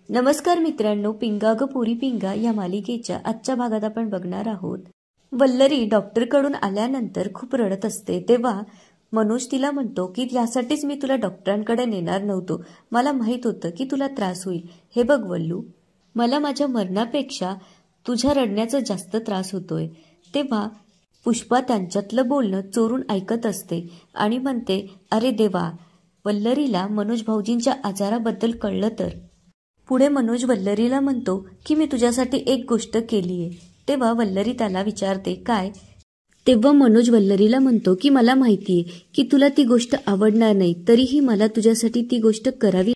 नमस्कार मित्रांनो, पिंगा ग पुरी पिंगा या मालिकेच्या आजच्या भागात आपण बघणार आहोत. वल्लरी डॉक्टरकडून आल्यानंतर खूप रडत असते. तेव्हा मनोज तिला म्हणतो की यासाठीच मी तुला डॉक्टरांकडे नेणार नव्हतो. मला माहित होतं की तुला त्रास होईल. हे बघ वल्लू, मला माझ्या मरणापेक्षा तुझ्या रडण्याचा जास्त त्रास होतोय. तेव्हा पुष्पा त्यांच्यातलं बोलणं चोरून ऐकत असते आणि म्हणते, अरे देवा, वल्लरीला मनोज भाऊजींच्या आजाराबद्दल कळलं तर. पुढे मनोज वल्लरीला म्हणतो की मी तुझ्यासाठी एक गोष्ट केलीये. तेव्हा वल्लरी त्याला विचारते काय. तेव्हा मनोज वल्लरीला म्हणतो की मला माहितीये की तुला ती गोष्ट आवडणार नाही, तरीही मला तुझ्यासाठी ती गोष्ट करावी.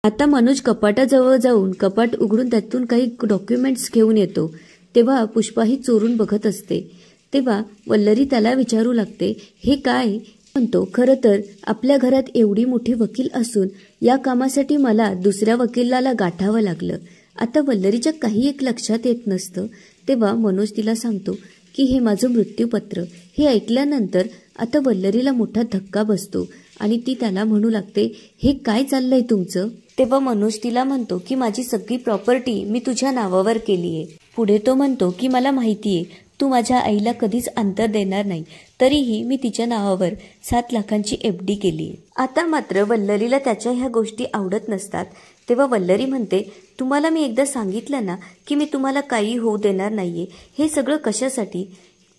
आता मनोज कपाटाजवळ जाऊन कपाट उघडून त्यातून काही डॉक्युमेंट्स घेऊन येतो. तेव्हा पुष्पा ही चोरून बघत असते. तेव्हा वल्लरी त्याला विचारू लागते, हे काय. म्हणतो, खरं तर आपल्या घरात एवढी मोठी वकील असून या कामासाठी मला दुसऱ्या वकिलाला गाठावं लागलं. आता वल्लरीच्या काही एक लक्षात येत नसतं. तेव्हा मनोज तिला सांगतो की हे माझं मृत्यूपत्र. हे ऐकल्यानंतर आता वल्लरीला मोठा धक्का बसतो आणि ती त्याला म्हणू लागते, हे काय चाललंय तुमचं. तेव्हा मनोज तिला म्हणतो की माझी सगळी प्रॉपर्टी मी तुझ्या नावावर केलीये. पुढे तो म्हणतो की मला माहितीये तू माझ्या आईला कधीच अंतर देणार नाही, तरीही मी तिच्या नावावर 7 लाखांची FD केली. आता मात्र वल्लरीला त्याच्या ह्या गोष्टी आवडत नसतात. तेव्हा वल्लरी म्हणते, तुम्हाला मी एकदा सांगितलं ना की मी तुम्हाला काही होऊ देणार नाहीये. हे सगळं कशासाठी.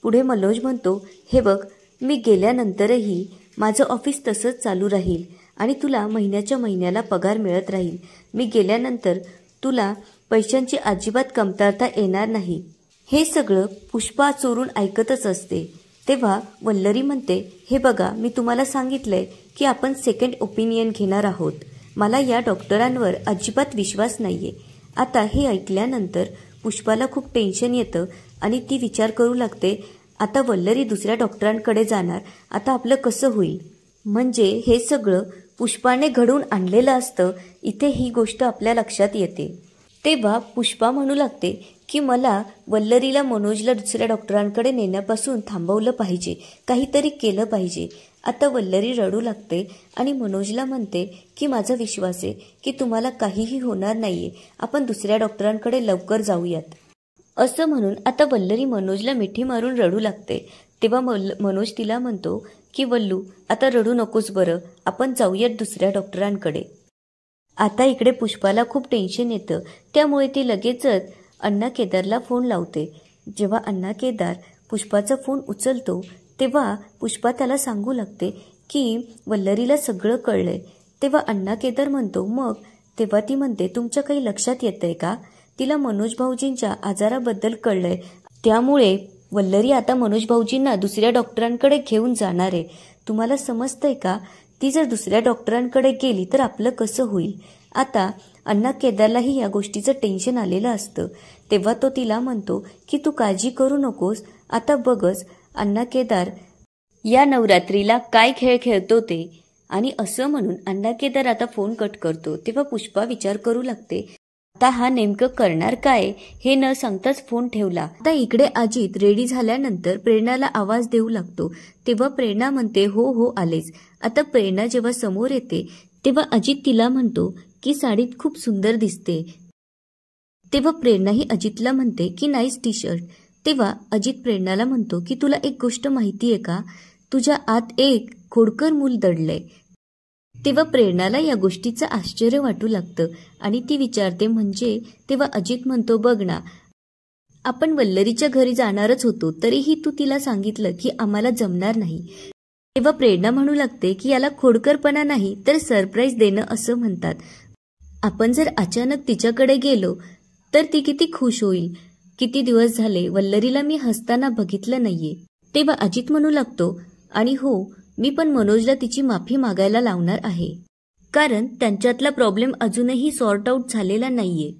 पुढे मनोज म्हणतो, हे बघ, मी गेल्यानंतरही माझं ऑफिस तसंच चालू राहील आणि तुला महिन्याच्या महिन्याला पगार मिळत राहील. मी गेल्यानंतर तुला पैशांची अजिबात कमतरता येणार नाही. हे सगळं पुष्पा चोरून ऐकतच असते. तेव्हा वल्लरी म्हणते, हे बघा, मी तुम्हाला सांगितलंय की आपण सेकंड ओपिनियन घेणार आहोत. मला या डॉक्टरांवर अजिबात विश्वास नाहीये. आता हे ऐकल्यानंतर पुष्पाला खूप टेन्शन येतं आणि ती विचार करू लागते, आता वल्लरी दुसऱ्या डॉक्टरांकडे जाणार, आता आपलं कसं होईल. म्हणजे हे सगळं पुष्पाने घडवून आणलेलं असतं. इथे ही गोष्ट आपल्या लक्षात येते. तेव्हा पुष्पा म्हणू लागते की मला वल्लरीला मनोजला दुसऱ्या डॉक्टरांकडे नेण्यापासून थांबवलं पाहिजे, काहीतरी केलं पाहिजे. आता वल्लरी रडू लागते आणि मनोजला म्हणते की माझा विश्वास आहे की तुम्हाला काहीही होणार नाहीये, आपण दुसऱ्या डॉक्टरांकडे लवकर जाऊयात. असं म्हणून आता वल्लरी मनोजला मिठी मारून रडू लागते. तेव्हा मनोज तिला म्हणतो की वल्लू, आता रडू नकोस बरं, आपण जाऊयात दुसऱ्या डॉक्टरांकडे. आता इकडे पुष्पाला खूप टेन्शन येतं. त्यामुळे ती लगेचच अण्णा केदारला फोन लावते. जेव्हा अण्णा केदार पुष्पाचा फोन उचलतो तेव्हा पुष्पा त्याला सांगू लागते की वल्लरीला सगळं कळलंय. तेव्हा अण्णा केदार म्हणतो, मग. तेव्हा ती म्हणते, तुमच्या काही लक्षात येतंय का. तिला मनोज भाऊजींच्या आजाराबद्दल कळलंय. त्यामुळे वल्लरी आता मनोज भाऊजींना दुसऱ्या डॉक्टरांकडे घेऊन जाणार आहे. तुम्हाला समजतंय का. ती जर दुसऱ्या डॉक्टरांकडे गेली तर आपलं कसं होईल. आता अण्णा केदारलाही या गोष्टीचं टेन्शन आलेलं असतं. तेव्हा तो तिला म्हणतो की तू काळजी करू नकोस. आता बघच अण्णा केदार या नवरात्रीला काय खेळ खेळतो ते. आणि असं म्हणून अण्णा केदार आता फोन कट करतो. तेव्हा पुष्पा विचार करू लागते, आता हा नेमकं करणार काय. हे न सांगताच फोन ठेवला. आता इकडे अजित रेडी झाल्यानंतर प्रेरणाला आवाज देऊ लागतो. तेव्हा प्रेरणा म्हणते, हो हो आलेच. आता प्रेरणा जेव्हा समोर येते तेव्हा अजित तिला म्हणतो की साडीत खूप सुंदर दिसते. तेव्हा प्रेरणाही अजितला म्हणते की नाईस टी-शर्ट. तेव्हा अजित प्रेरणाला म्हणतो की तुला एक गोष्ट माहितीये का, तुझ्या आत एक खोडकर मूल दडलंय. तेव्हा प्रेरणाला या गोष्टीचं आश्चर्य वाटू लागतं आणि ती विचारते म्हणजे. तेव्हा अजित म्हणतो, बघ ना, आपण वल्लरीच्या घरी जाणारच होतो, तरीही तू तिला सांगितलं की आम्हाला जमणार नाही. तेव्हा प्रेरणा म्हणू लागते की याला खोडकरपणा नाही तर सरप्राईज देणं असं म्हणतात. आपण जर अचानक तिच्याकडे गेलो तर ती किती खुश होईल. किती दिवस झाले वल्लरीला मी हसताना बघितलं नाहीये. तेव्हा अजित म्हणू लागतो, आणि हो, मी पण मनोजला तिची माफी मागायला लावणार आहे, कारण त्यांच्यातला प्रॉब्लेम अजूनही सॉर्ट आउट झालेला नाहीये.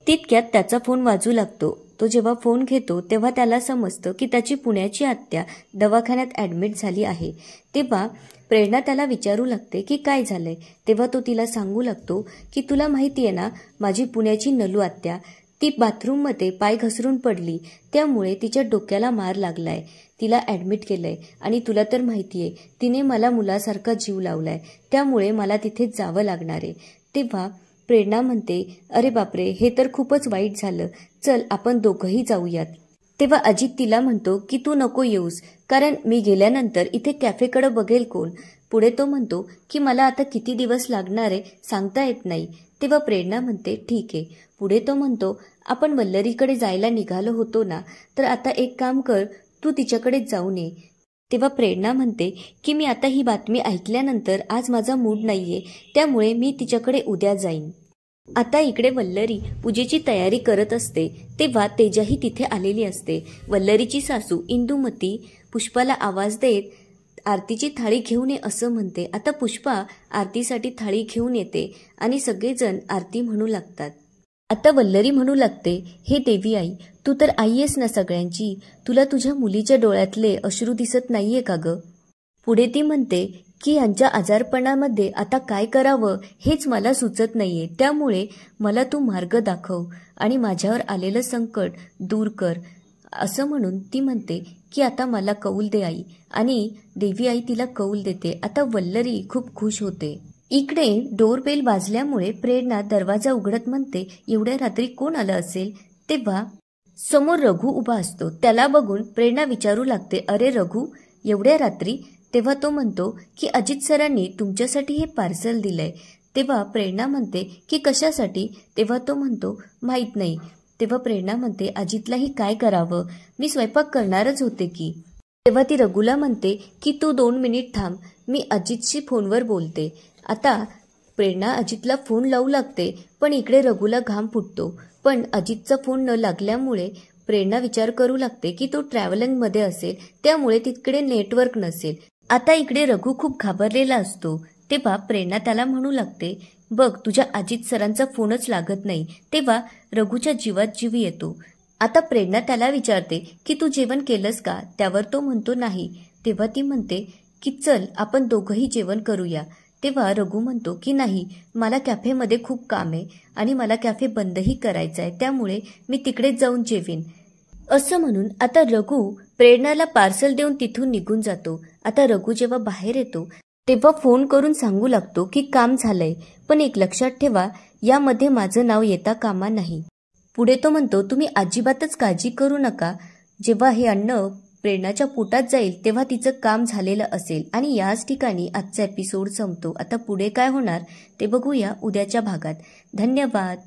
तितक्यात त्याचा फोन वाजू लागतो. तो जेव्हा फोन घेतो तेव्हा त्याला समजतं की त्याची पुण्याची आत्या दवाखान्यात ऍडमिट झाली आहे. तेव्हा प्रेरणा त्याला विचारू लागते की काय झालंय. तेव्हा तो तिला सांगू लागतो की तुला माहितीये ना, माझी पुण्याची नलू आत्या, ती बाथरूममध्ये पाय घसरून पडली, त्यामुळे तिच्या डोक्याला मार लागलाय. तिला ऍडमिट केलंय आणि तुला तर माहितीये तिने मला मुलासारखा जीव लावलाय, त्यामुळे मला तिथे जावं लागणार आहे. तेव्हा प्रेरणा म्हणते, अरे बापरे, हे तर खूपच वाईट झालं, चल आपण दोघंही जाऊयात. तेव्हा अजित तिला म्हणतो की तू नको येऊस, कारण मी गेल्यानंतर इथे कॅफेकडे बघेल कोण. पुढे तो म्हणतो की मला आता किती दिवस लागणार आहे सांगता येत नाही. तेव्हा प्रेरणा म्हणते ठीक आहे. पुढे तो म्हणतो, आपण वल्लरीकडे जायला निघालो होतो ना, तर आता एक काम कर, तू तिच्याकडे जाऊन ये. तेव्हा प्रेरणा म्हणते की मी आता ही बातमी ऐकल्यानंतर आज माझा मूड नाहीये, त्यामुळे मी तिच्याकडे उद्या जाईन. आता इकडे वल्लरी पूजेची तयारी करत असते तेव्हा तेजाही तिथे आलेली असते. वल्लरीची सासू इंदुमती पुष्पाला आवाज देत आरतीची थाळी घेऊन ये असं म्हणते. आता पुष्पा आरतीसाठी थाळी घेऊन येते आणि सगळेजण आरती म्हणू लागतात. आता वल्लरी म्हणू लागते, हे देवी आई, तू तर आई आहेस ना सगळ्यांची, तुला तुझ्या मुलीच्या डोळ्यातले अश्रू दिसत नाहीये का ग? पुढे ती म्हणते की यांच्या आजारपणामध्ये आता काय करावं हेच मला सुचत नाहीये, त्यामुळे मला तू मार्ग दाखव आणि माझ्यावर आलेलं संकट दूर कर. असं म्हणून ती म्हणते की आता मला कौल दे आई, आणि देवी आई तिला कौल देते. आता वल्लरी खूप खुश होते. इकडे डोरबेल वाजल्यामुळे प्रेरणा दरवाजा उघडत म्हणते, एवढ्या रात्री कोण आलं असेल? तेव्हा समोर रघु उभा असतो. त्याला बघून प्रेरणा विचारू लागते, अरे रघु, एवढ्या रात्री? तेव्हा तो म्हणतो की अजित सरांनी तुमच्यासाठी हे पार्सल दिलंय. तेव्हा प्रेरणा म्हणते की कशासाठी? तेव्हा तो म्हणतो माहीत नाही. तेव्हा प्रेरणा म्हणते, अजितलाही काय करावं, मी स्वयंपाक करणारच होते की. तेव्हा ती रघुला म्हणते की तू 2 मिनिट थांब, मी अजितशी फोनवर बोलते. आता प्रेरणा अजितला फोन लावू लागते, पण इकडे रघुला घाम फुटतो. पण अजितचा फोन न लागल्यामुळे प्रेरणा विचार करू लागते की तो ट्रॅव्हलिंगमध्ये असेल, त्यामुळे तिकडे नेटवर्क नसेल. आता इकडे रघु खूप घाबरलेला असतो. तेव्हा प्रेरणा त्याला म्हणू लागते, बघ तुझ्या अजित सरांचा फोनच लागत नाही. तेव्हा रघुच्या जीवात जीव येतो. आता प्रेरणा त्याला विचारते की तू जेवण केलंस का? त्यावर तो म्हणतो नाही. तेव्हा ती म्हणते की चल आपण दोघंही जेवण करूया. तेव्हा रघु म्हणतो की नाही, मला कॅफेमध्ये खूप काम आहे आणि मला कॅफे बंदही करायचा आहे, त्यामुळे मी तिकडे जाऊन जेवीन. असं म्हणून आता रघु प्रेरणाला पार्सल देऊन तिथून निघून जातो. आता रघु जेव्हा बाहेर येतो तेव्हा फोन करून सांगू लागतो की काम झालंय, पण एक लक्षात ठेवा, यामध्ये माझं नाव येता कामा नाही. पुढे तो म्हणतो, तुम्ही अजिबातच काळजी करू नका, जेव्हा हे अन्न प्रेरणाच्या पोटात जाईल तेव्हा तिचं काम झालेलं असेल. आणि याच ठिकाणी आजचा एपिसोड संपतो. आता पुढे काय होणार ते बघूया उद्याच्या भागात. धन्यवाद.